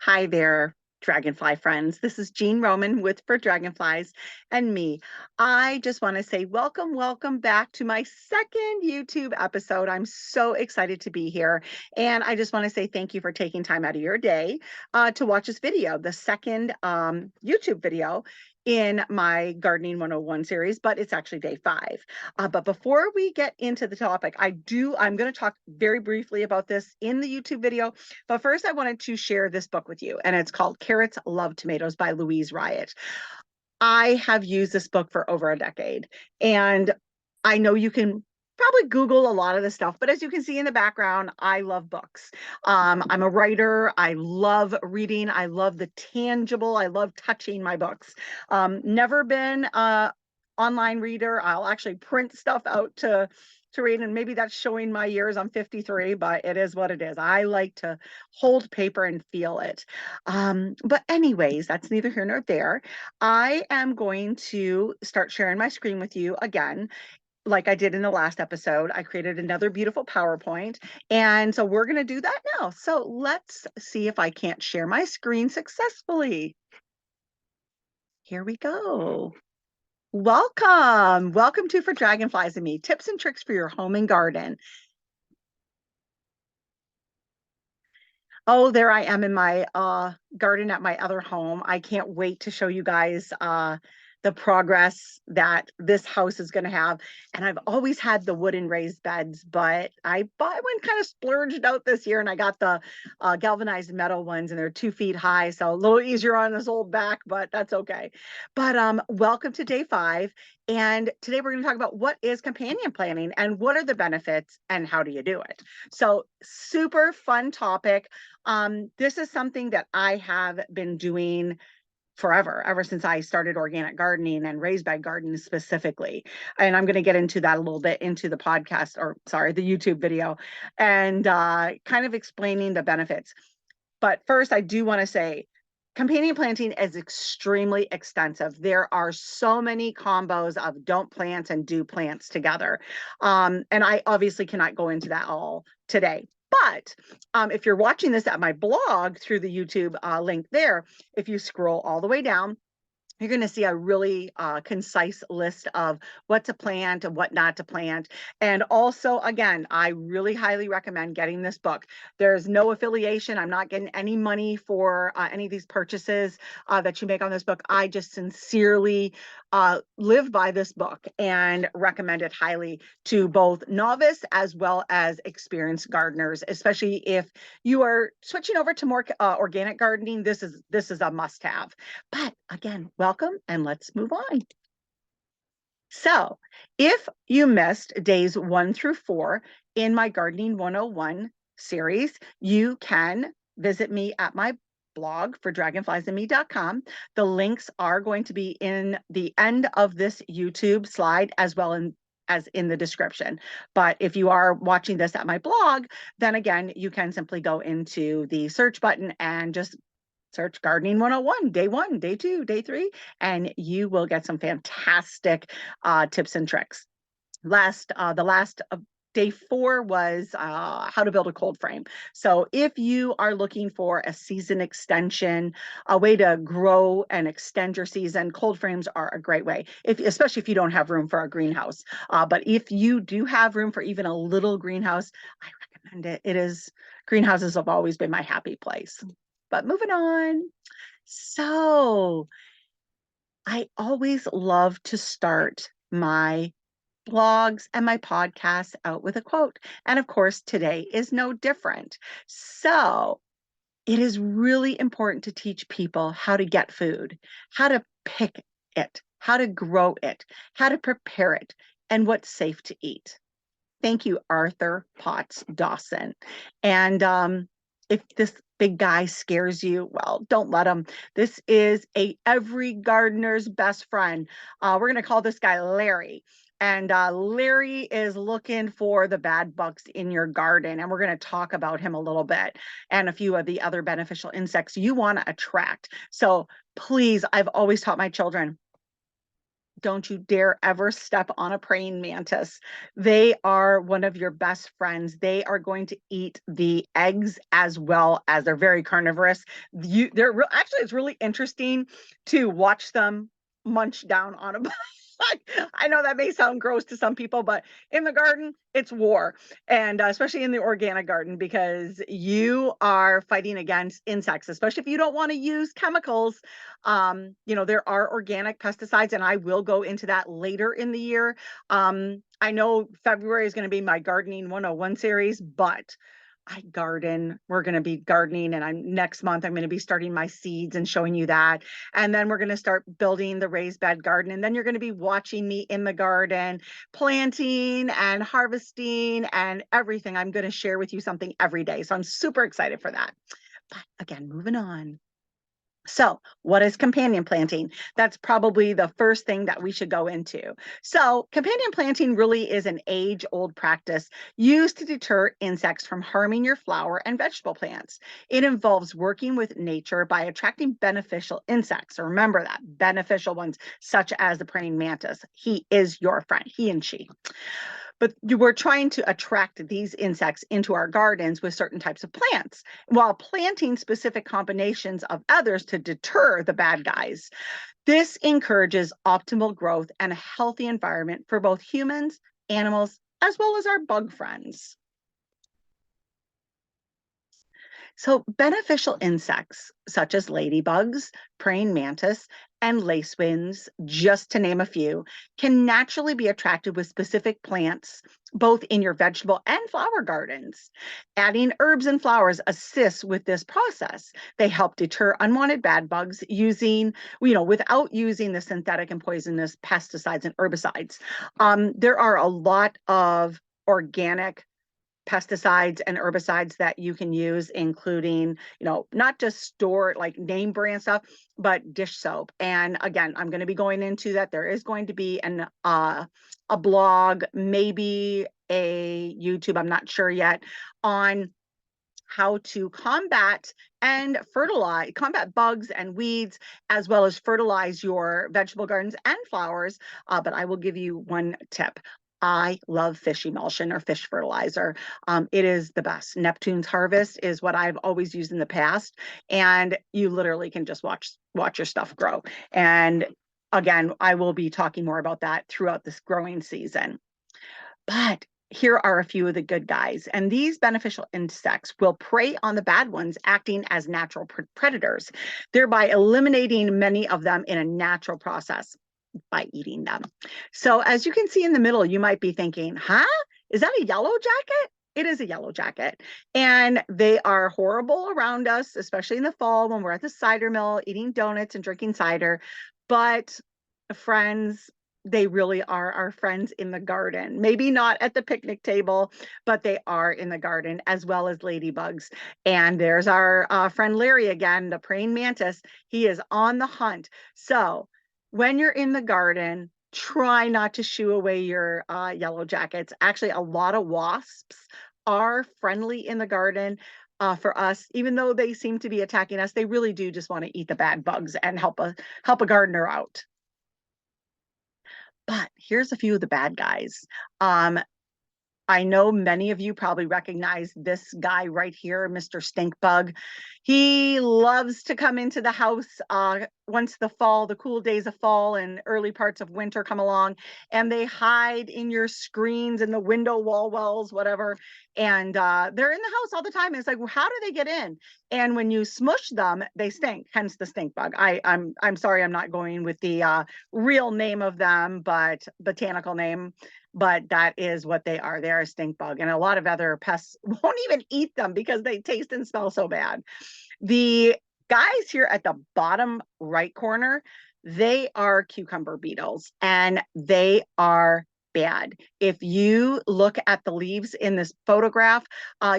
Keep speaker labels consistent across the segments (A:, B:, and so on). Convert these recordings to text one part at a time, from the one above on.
A: Hi there, Dragonfly friends. This is Jean Roman with For Dragonflies and me. I just want to say welcome back to my second YouTube episode. I'm so excited to be here. And I just want to say thank you for taking time out of your day to watch this video, the second YouTube video in my Gardening 101 series, but it's actually day 5. But before we get into the topic, I'm going to talk very briefly about this in the YouTube video. But first, I wanted to share this book with you, and it's called Carrots Love Tomatoes by Louise Riot. I have used this book for over a decade, and I know you can probably Google a lot of this stuff, but as you can see in the background, I love books. I'm a writer. I love reading. I love the tangible. I love touching my books. Never been a online reader. I'll actually print stuff out to read, and maybe that's showing my years. I'm 53, but it is what it is. I like to hold paper and feel it. But anyways, that's neither here nor there. I am going to start sharing my screen with you again. Like I did in the last episode, I created another beautiful PowerPoint. And so we're going to do that now. So let's see if I can't share my screen successfully. Here we go. Welcome to For Dragonflies and Me, tips and tricks for your home and garden. Oh, there I am in my garden at my other home. I can't wait to show you guys the progress that this house is going to have. And I've always had the wooden raised beds, but I bought one, kind of splurged out this year, and I got the galvanized metal ones, and they're 2 feet high, so a little easier on this old back, but that's okay. But welcome to day 5. And today we're going to talk about what is companion planting and what are the benefits and how do you do it. So super fun topic. This is something that I have been doing forever, ever since I started organic gardening and raised bed gardening specifically. And I'm going to get into that a little bit into the podcast, or sorry, the YouTube video, and kind of explaining the benefits. But first, I do want to say companion planting is extremely extensive. There are so many combos of don't plants and do plants together. And I obviously cannot go into that all today. But if you're watching this at my blog through the YouTube link there, if you scroll all the way down, you're going to see a really concise list of what to plant and what not to plant. And also, again, I really highly recommend getting this book. There's no affiliation. I'm not getting any money for any of these purchases that you make on this book. I just sincerely live by this book and recommend it highly to both novice as well as experienced gardeners, especially if you are switching over to more organic gardening. This is a must-have. But again, welcome, and let's move on. So if you missed days 1 through 4 in my Gardening 101 series, you can visit me at my blog for dragonfliesandme.com. The links are going to be in the end of this YouTube slide as well as in the description. But if you are watching this at my blog, then again, you can simply go into the search button and just search Gardening 101, day 1, day 2, day 3, and you will get some fantastic tips and tricks. The last day 4 was how to build a cold frame. So if you are looking for a season extension, a way to grow and extend your season, cold frames are a great way, especially if you don't have room for a greenhouse. But if you do have room for even a little greenhouse, I recommend it. Greenhouses have always been my happy place. But moving on. So I always love to start my blogs and my podcasts out with a quote. And of course, today is no different. So it is really important to teach people how to get food, how to pick it, how to grow it, how to prepare it, and what's safe to eat. Thank you, Arthur Potts Dawson. And if this big guy scares you, well, don't let him. This is every gardener's best friend. We're going to call this guy Larry. And Larry is looking for the bad bugs in your garden. And we're going to talk about him a little bit and a few of the other beneficial insects you want to attract. So please, I've always taught my children, don't you dare ever step on a praying mantis. They are one of your best friends. They are going to eat the eggs as well as they're very carnivorous. Actually, it's really interesting to watch them munch down on a I know that may sound gross to some people, but in the garden, it's war. And especially in the organic garden, because you are fighting against insects, especially if you don't want to use chemicals. There are organic pesticides, and I will go into that later in the year. I know February is going to be my Gardening 101 series, but I garden. We're going to be gardening, and next month I'm going to be starting my seeds and showing you that. And then we're going to start building the raised bed garden. And then you're going to be watching me in the garden, planting and harvesting and everything. I'm going to share with you something every day. So I'm super excited for that. But again, moving on. So, what is companion planting? That's probably the first thing that we should go into. So, companion planting really is an age-old practice used to deter insects from harming your flower and vegetable plants. It involves working with nature by attracting beneficial insects. So remember that, beneficial ones, such as the praying mantis. He is your friend, he and she. But we're trying to attract these insects into our gardens with certain types of plants while planting specific combinations of others to deter the bad guys. This encourages optimal growth and a healthy environment for both humans, animals, as well as our bug friends. So, beneficial insects such as ladybugs, praying mantis, and lacewings, just to name a few, can naturally be attracted with specific plants, both in your vegetable and flower gardens. Adding herbs and flowers assists with this process. They help deter unwanted bad bugs without using the synthetic and poisonous pesticides and herbicides. There are a lot of organic pesticides and herbicides that you can use, including, not just store like name brand stuff, but dish soap. And again, I'm going to be going into that. There is going to be a blog, maybe a YouTube, I'm not sure yet, on how to combat bugs and weeds, as well as fertilize your vegetable gardens and flowers. But I will give you one tip. I love fish emulsion or fish fertilizer. It is the best. Neptune's Harvest is what I've always used in the past, and you literally can just watch your stuff grow. And again, I will be talking more about that throughout this growing season. But here are a few of the good guys. And these beneficial insects will prey on the bad ones, acting as natural predators, thereby eliminating many of them in a natural process by eating them. So as you can see in the middle, you might be thinking, huh? Is that a yellow jacket? It is a yellow jacket. And they are horrible around us, especially in the fall when we're at the cider mill eating donuts and drinking cider. But friends, they really are our friends in the garden. Maybe not at the picnic table, but they are in the garden, as well as ladybugs. And there's our friend Larry again, the praying mantis. He is on the hunt. So when you're in the garden, try not to shoo away your yellow jackets. Actually, a lot of wasps are friendly in the garden. For us, even though they seem to be attacking us, they really do just want to eat the bad bugs and help a gardener out. But here's a few of the bad guys. I know many of you probably recognize this guy right here, Mr. Stinkbug. He loves to come into the house once the cool days of fall and early parts of winter come along, and they hide in your screens and the window wall wells, whatever. And they're in the house all the time. And it's like, well, how do they get in? And when you smush them, they stink, hence the stink bug. I'm sorry, I'm not going with the real name of them, but botanical name. But that is what they are. They're a stink bug. And a lot of other pests won't even eat them because they taste and smell so bad. The guys here at the bottom right corner, they are cucumber beetles, and they are bad. If you look at the leaves in this photograph,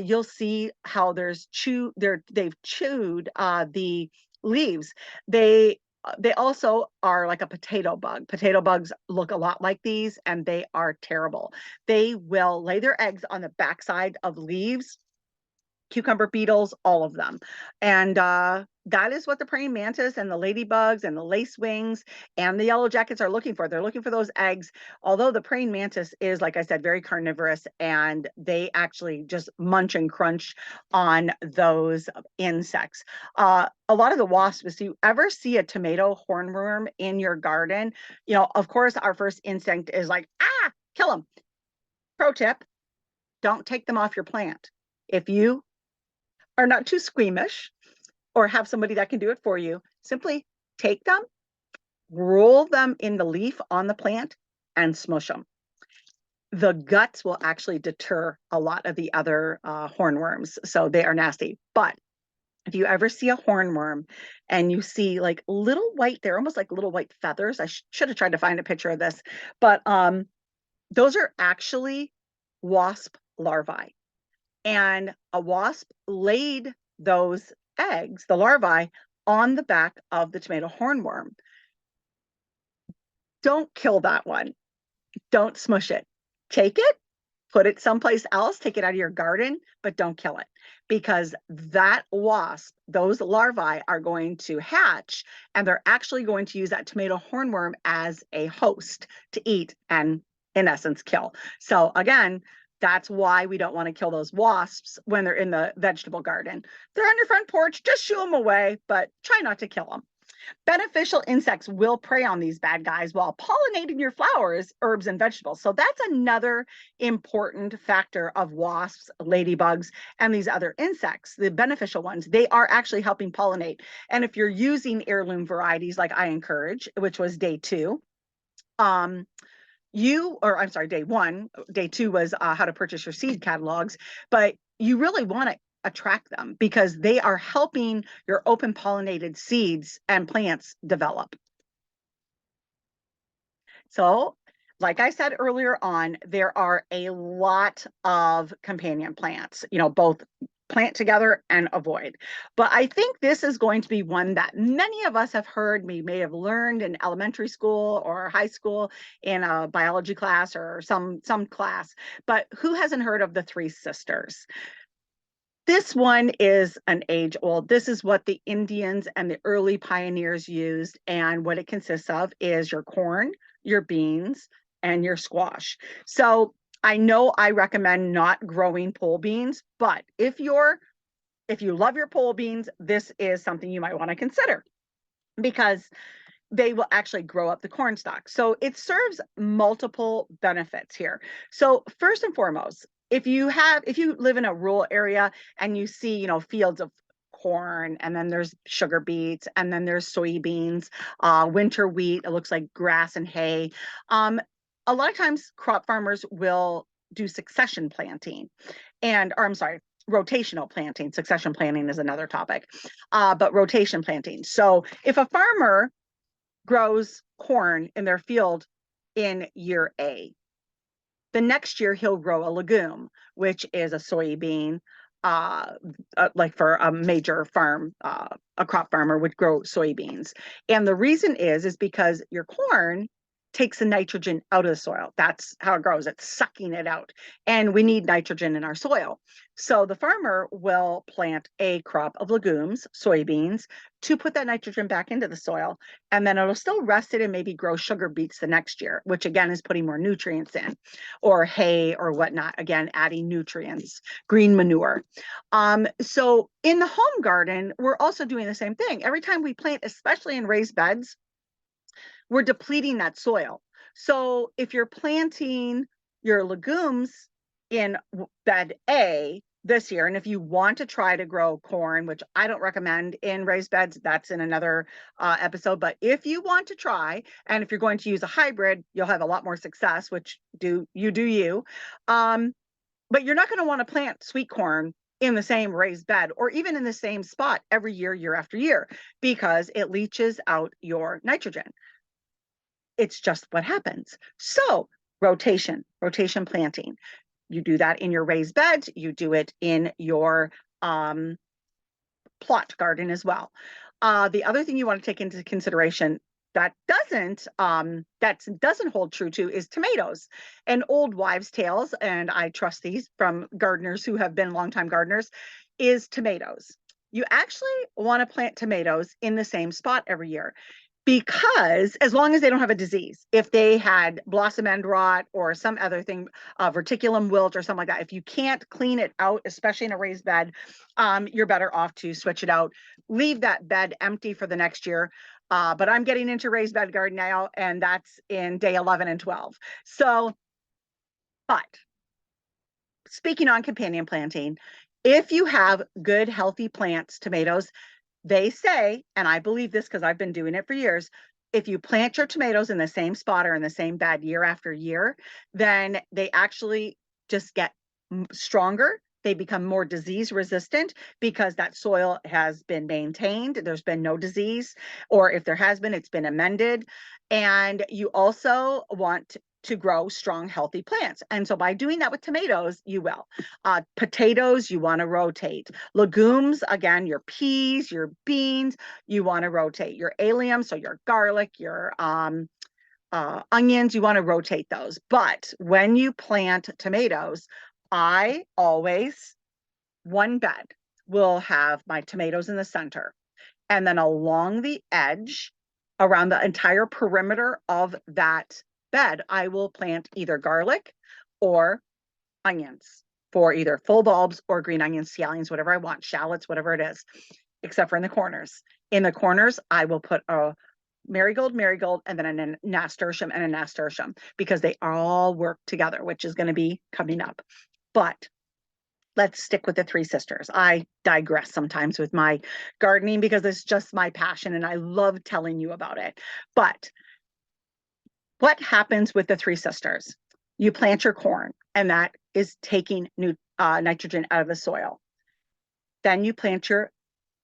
A: you'll see how they've chewed the leaves. They also are like a potato bug. Potato bugs look a lot like these, and they are terrible. They will lay their eggs on the backside of leaves, cucumber beetles, all of them. And that is what the praying mantis and the ladybugs and the lacewings and the yellow jackets are looking for. They're looking for those eggs. Although the praying mantis is, like I said, very carnivorous, and they actually just munch and crunch on those insects. A lot of the wasps, if you ever see a tomato hornworm in your garden, of course, our first instinct is like, kill them. Pro tip, don't take them off your plant. If you are not too squeamish or have somebody that can do it for you, simply take them, roll them in the leaf on the plant, and smush them. The guts will actually deter a lot of the other hornworms, so they are nasty. But if you ever see a hornworm and you see like little white, they're almost like little white feathers. I should have tried to find a picture of this, but those are actually wasp larvae. And a wasp laid those eggs, the larvae, on the back of the tomato hornworm. Don't kill that one. Don't smush it. Take it, put it someplace else, take it out of your garden, but don't kill it, because that wasp, those larvae are going to hatch, and they're actually going to use that tomato hornworm as a host to eat and, in essence, kill. So again, that's why we don't want to kill those wasps when they're in the vegetable garden. They're on your front porch, just shoo them away, but try not to kill them. Beneficial insects will prey on these bad guys while pollinating your flowers, herbs, and vegetables. So that's another important factor of wasps, ladybugs, and these other insects, the beneficial ones. They are actually helping pollinate. And if you're using heirloom varieties like I encourage, which was day 2, day 1, day 2 was how to purchase your seed catalogs, but you really want to attract them because they are helping your open pollinated seeds and plants develop. So, like I said earlier on, there are a lot of companion plants, both plant together and avoid. But I think this is going to be one that many of us have heard, we may have learned in elementary school or high school in a biology class or some class, but who hasn't heard of the 3 sisters? This one is an age old. This is what the Indians and the early pioneers used. And what it consists of is your corn, your beans, and your squash. So I know I recommend not growing pole beans, but if you love your pole beans, this is something you might want to consider because they will actually grow up the corn stalk. So it serves multiple benefits here. So first and foremost, if you live in a rural area and you see, fields of corn, and then there's sugar beets, and then there's soybeans, winter wheat, it looks like grass and hay. A lot of times crop farmers will do succession planting rotational planting. Succession planting is another topic, but rotation planting. So if a farmer grows corn in their field in year A, the next year he'll grow a legume, which is a soybean. Like for a major farm, a crop farmer would grow soybeans. And the reason is because your corn takes the nitrogen out of the soil. That's how it grows. It's sucking it out. And we need nitrogen in our soil. So the farmer will plant a crop of legumes, soybeans, to put that nitrogen back into the soil. And then it'll still rest it and maybe grow sugar beets the next year, which again is putting more nutrients in, or hay or whatnot, again, adding nutrients, green manure. So in the home garden, we're also doing the same thing. Every time we plant, especially in raised beds, we're depleting that soil. So if you're planting your legumes in bed A this year, and if you want to try to grow corn, which I don't recommend in raised beds, that's in another episode, but if you want to try, and if you're going to use a hybrid, you'll have a lot more success, which do you. But you're not going to want to plant sweet corn in the same raised bed or even in the same spot every year, year after year, because it leaches out your nitrogen. It's just what happens. So rotation planting. You do that in your raised beds. You do it in your plot garden as well. The other thing you want to take into consideration that doesn't hold true to is tomatoes. And old wives' tales, and I trust these from gardeners who have been longtime gardeners. is tomatoes. You actually want to plant tomatoes in the same spot every year, because as long as they don't have a disease, if they had blossom end rot or some other thing, verticulum wilt or something like that, if you can't clean it out, especially in a raised bed, you're better off to switch it out, leave that bed empty for the next year. But I'm getting into raised bed garden now, and that's in day 11 and 12. So, but speaking on companion planting, if you have good, healthy plants, tomatoes, they say, and I believe this because I've been doing it for years, if you plant your tomatoes in the same spot or in the same bed year after year, then they actually just get stronger. They become more disease resistant because that soil has been maintained. There's been no disease, or if there has been, it's been amended. And you also want to grow strong, healthy plants. And so by doing that with tomatoes, you will. Potatoes, you want to rotate. Legumes, again, your peas, your beans, you want to rotate. Your allium, so your garlic, your onions, you want to rotate those. But when you plant tomatoes, I always, one bed will have my tomatoes in the center. And then along the edge, around the entire perimeter of that bed, I will plant either garlic or onions for either full bulbs or green onions, scallions, whatever I want, shallots, whatever it is, except for in the corners. In the corners, I will put a marigold, and then a nasturtium and a nasturtium, because they all work together, which is going to be coming up. But let's stick with the three sisters. I digress sometimes with my gardening because it's just my passion and I love telling you about it. But what happens with the three sisters? You plant your corn, and that is taking nitrogen out of the soil. Then you plant your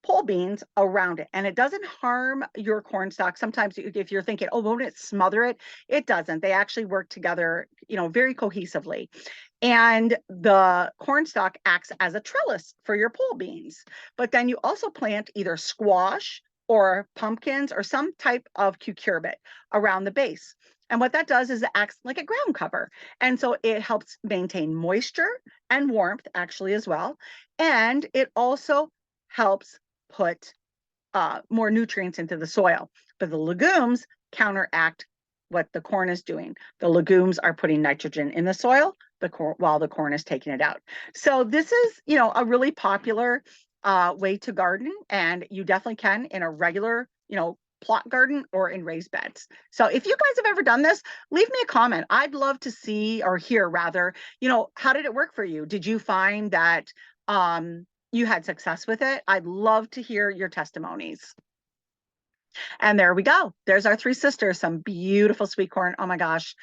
A: pole beans around it, and it doesn't harm your corn stalk. Sometimes if you're thinking, oh, won't it smother it? It doesn't. They actually work together, very cohesively. And the corn stalk acts as a trellis for your pole beans. But then you also plant either squash or pumpkins or some type of cucurbit around the base. And what that does is it acts like a ground cover. And so it helps maintain moisture and warmth actually as well. And it also helps put more nutrients into the soil. But the legumes counteract what the corn is doing. The legumes are putting nitrogen in the soil while the corn is taking it out. So this is, a really popular way to garden, and you definitely can in a regular, plot garden or in raised beds. So if you guys have ever done this, leave me a comment. I'd love to see, or hear rather, how did it work for you? Did you find that you had success with it? I'd love to hear your testimonies. And there we go. There's our three sisters, some beautiful sweet corn. Oh my gosh.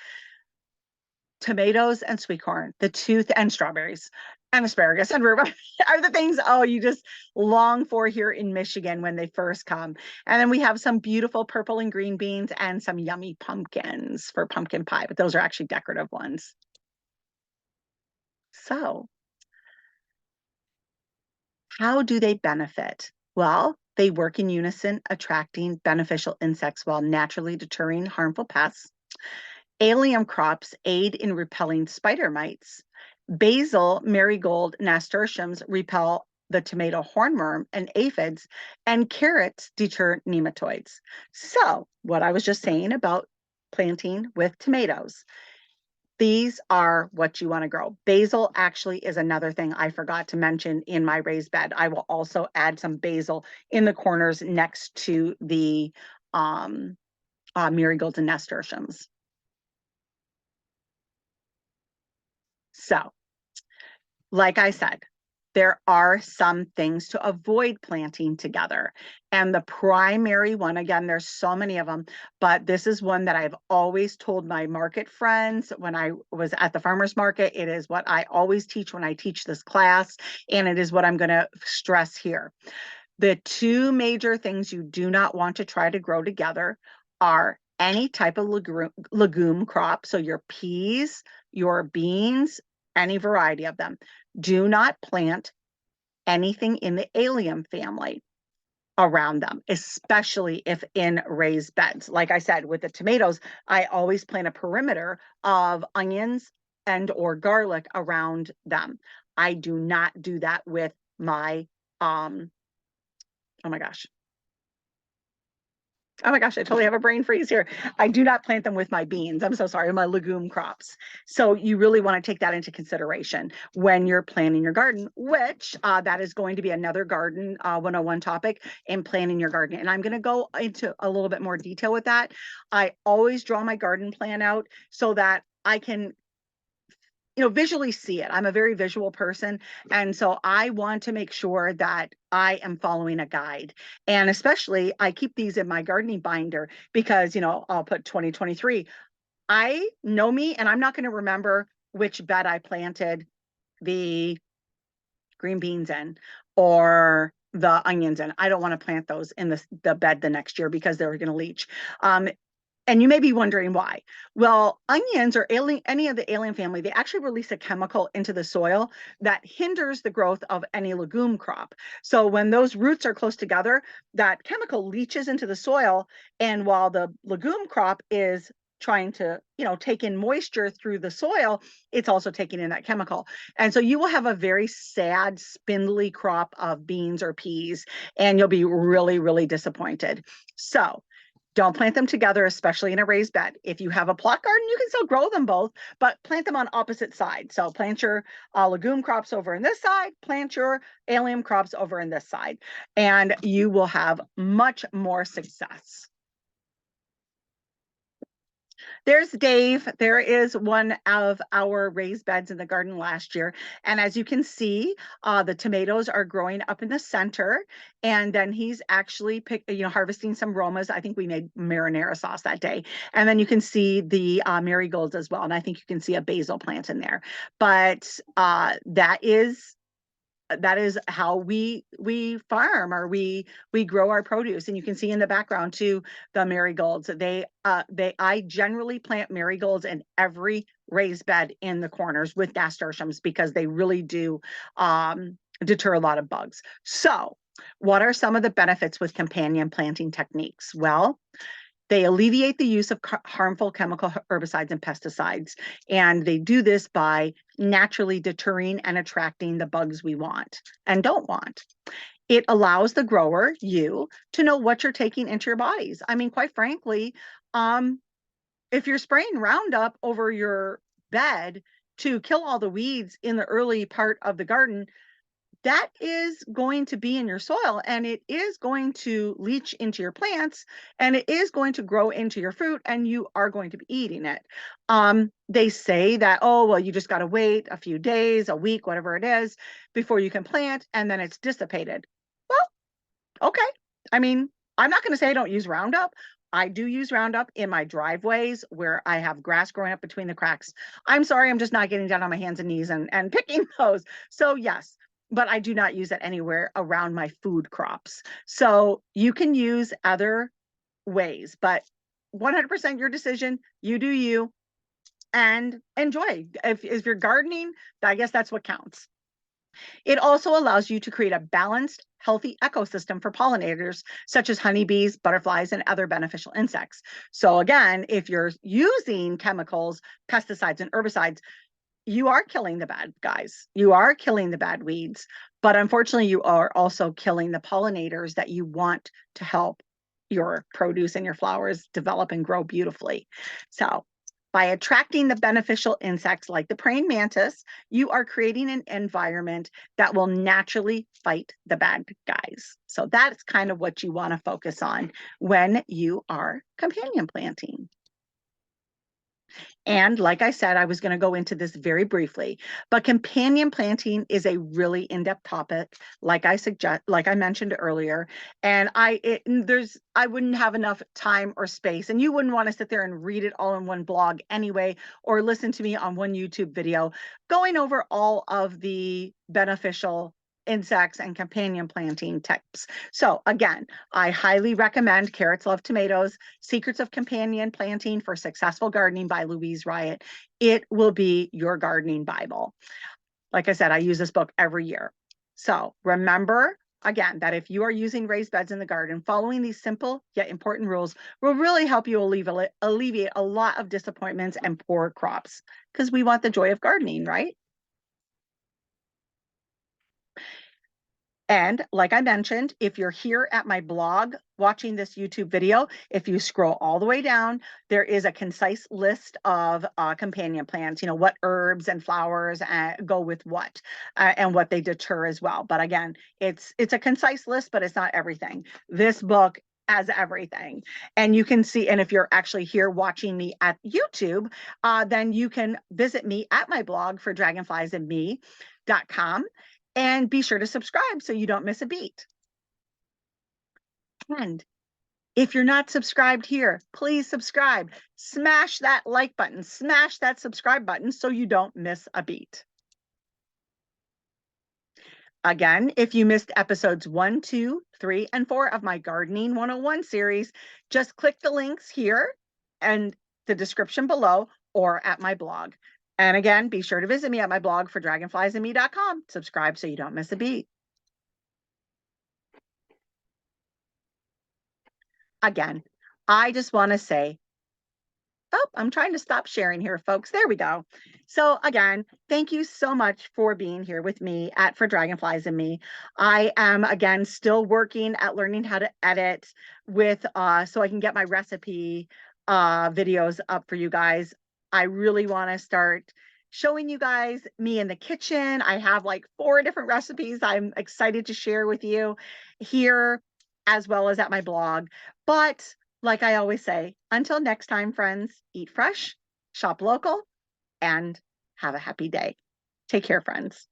A: Tomatoes and sweet corn, and strawberries and asparagus and rhubarb are the things, you just long for here in Michigan when they first come. And then we have some beautiful purple and green beans and some yummy pumpkins for pumpkin pie, but those are actually decorative ones. So how do they benefit? Well, they work in unison, attracting beneficial insects while naturally deterring harmful pests. Allium crops aid in repelling spider mites. Basil, marigold, nasturtiums repel the tomato hornworm and aphids, and carrots deter nematodes. So, what I was just saying about planting with tomatoes, these are what you want to grow. Basil actually is another thing I forgot to mention in my raised bed. I will also add some basil in the corners next to the marigolds and nasturtiums. So, like I said, there are some things to avoid planting together. And the primary one, again, there's so many of them, but this is one that I've always told my market friends when I was at the farmer's market. It is what I always teach when I teach this class, and it is what I'm going to stress here. The two major things you do not want to try to grow together are any type of legume crop, so your peas, your beans, any variety of them. Do not plant anything in the allium family around them, especially if in raised beds. Like I said, with the tomatoes, I always plant a perimeter of onions and or garlic around them. I do not do that with my, oh my gosh. Oh my gosh, I totally have a brain freeze here. I do not plant them with my beans. I'm so sorry, my legume crops. So you really want to take that into consideration when you're planning your garden, which that is going to be another garden 101 topic in planning your garden. And I'm going to go into a little bit more detail with that. I always draw my garden plan out so that I can visually see it. I'm a very visual person. And so I want to make sure that I am following a guide. And especially I keep these in my gardening binder because, I'll put 2023. I know me and I'm not going to remember which bed I planted the green beans in or the onions in. I don't want to plant those in the bed the next year because they're going to leach. And you may be wondering why. Well, onions or any of the alien family, they actually release a chemical into the soil that hinders the growth of any legume crop. So when those roots are close together, that chemical leaches into the soil. And while the legume crop is trying to, take in moisture through the soil, it's also taking in that chemical. And so you will have a very sad, spindly crop of beans or peas, and you'll be really, really disappointed. So don't plant them together, especially in a raised bed. If you have a plot garden, you can still grow them both, but plant them on opposite sides. So plant your legume crops over in this side, plant your allium crops over in this side, and you will have much more success. There's Dave. There is one of our raised beds in the garden last year. And as you can see, the tomatoes are growing up in the center. And then he's actually harvesting some romas. I think we made marinara sauce that day. And then you can see the marigolds as well. And I think you can see a basil plant in there. But that is how we farm, or we grow our produce. And you can see in the background too the marigolds. I generally plant marigolds in every raised bed in the corners with nasturtiums because they really do deter a lot of bugs. So what are some of the benefits with companion planting techniques? Well, they alleviate the use of harmful chemical herbicides and pesticides, and they do this by naturally deterring and attracting the bugs we want and don't want. It allows the grower, you, to know what you're taking into your bodies. I mean, quite frankly, if you're spraying Roundup over your bed to kill all the weeds in the early part of the garden, that is going to be in your soil, and it is going to leach into your plants, and it is going to grow into your fruit, and you are going to be eating it. They say that, oh, well, you just got to wait a few days, a week, whatever it is, before you can plant, and then it's dissipated. Well, okay. I mean, I'm not going to say I don't use Roundup. I do use Roundup in my driveways where I have grass growing up between the cracks. I'm sorry, I'm just not getting down on my hands and knees and picking those. So yes, but I do not use it anywhere around my food crops. So you can use other ways, but 100% your decision. You do you, and enjoy. If you're gardening, I guess that's what counts. It also allows you to create a balanced, healthy ecosystem for pollinators, such as honeybees, butterflies, and other beneficial insects. So again, if you're using chemicals, pesticides, and herbicides, you are killing the bad guys. You are killing the bad weeds, but unfortunately, you are also killing the pollinators that you want to help your produce and your flowers develop and grow beautifully. So by attracting the beneficial insects like the praying mantis, you are creating an environment that will naturally fight the bad guys. So that's kind of what you want to focus on when you are companion planting. And like I said, I was going to go into this very briefly, but companion planting is a really in-depth topic, like I mentioned earlier. And I wouldn't have enough time or space, and you wouldn't want to sit there and read it all in one blog anyway, or listen to me on one YouTube video going over all of the beneficial insects and companion planting tips. So again, I highly recommend Carrots Love Tomatoes, Secrets of Companion Planting for Successful Gardening by Louise Riot. It will be your gardening Bible. Like I said, I use this book every year. So remember, again, that if you are using raised beds in the garden, following these simple yet important rules will really help you alleviate a lot of disappointments and poor crops, because we want the joy of gardening, right? And like I mentioned, if you're here at my blog watching this YouTube video, if you scroll all the way down, there is a concise list of companion plants, what herbs and flowers go with what, and what they deter as well. But again, it's a concise list, but it's not everything. This book has everything. And you can see, and if you're actually here watching me at YouTube, then you can visit me at my blog for dragonfliesandme.com. And be sure to subscribe so you don't miss a beat. And if you're not subscribed here, please subscribe. Smash that like button, smash that subscribe button so you don't miss a beat. Again, if you missed episodes 1, 2, 3, and 4 of my Gardening 101 series, just click the links here and the description below or at my blog. And again, be sure to visit me at my blog for dragonfliesandme.com. Subscribe so you don't miss a beat. Again, I just want to say, oh, I'm trying to stop sharing here, folks. There we go. So again, thank you so much for being here with me at For Dragonflies and Me. I am, again, still working at learning how to edit with, so I can get my recipe videos up for you guys. I really want to start showing you guys me in the kitchen. I have like 4 different recipes I'm excited to share with you here, as well as at my blog. But like I always say, until next time, friends, eat fresh, shop local, and have a happy day. Take care, friends.